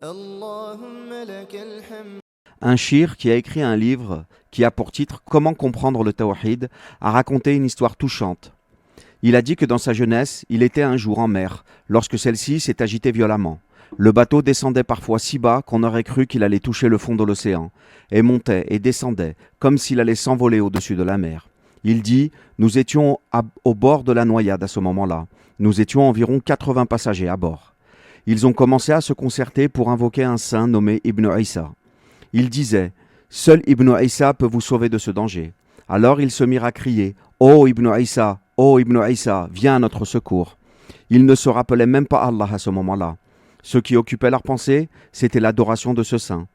Un shir qui a écrit un livre qui a pour titre Comment comprendre le tawhid a raconté une histoire touchante. Il a dit que dans sa jeunesse, il était un jour en mer, lorsque celle-ci s'est agitée violemment. Le bateau descendait parfois si bas qu'on aurait cru qu'il allait toucher le fond de l'océan, et montait et descendait, comme s'il allait s'envoler au-dessus de la mer. Il dit « Nous étions au bord de la noyade à ce moment-là. Nous étions environ 80 passagers à bord. Ils ont commencé à se concerter pour invoquer un saint nommé Ibn Isa. Ils disaient « Seul Ibn Isa peut vous sauver de ce danger. » Alors ils se mirent à crier « Oh Ibn Isa, oh Ibn Isa, viens à notre secours. » Ils ne se rappelaient même pas Allah à ce moment-là. Ce qui occupait leur pensée, c'était l'adoration de ce saint.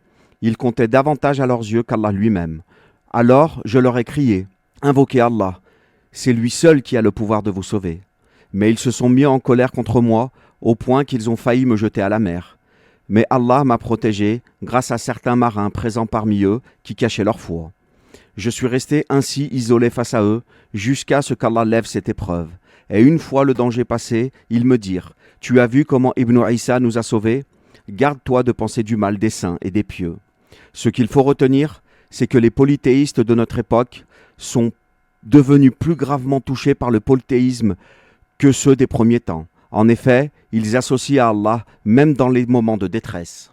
Ils comptaient davantage à leurs yeux qu'Allah lui-même. Alors je leur ai crié « Invoquez Allah, c'est lui seul qui a le pouvoir de vous sauver. » Mais ils se sont mis en colère contre moi, au point qu'ils ont failli me jeter à la mer. Mais Allah m'a protégé grâce à certains marins présents parmi eux qui cachaient leur foi. Je suis resté ainsi isolé face à eux, jusqu'à ce qu'Allah lève cette épreuve. Et une fois le danger passé, ils me dirent « Tu as vu comment Ibn Isa nous a sauvés ? Garde-toi de penser du mal des saints et des pieux. » Ce qu'il faut retenir, c'est que les polythéistes de notre époque sont devenus plus gravement touchés par le polythéisme que ceux des premiers temps. En effet, ils associent à Allah même dans les moments de détresse.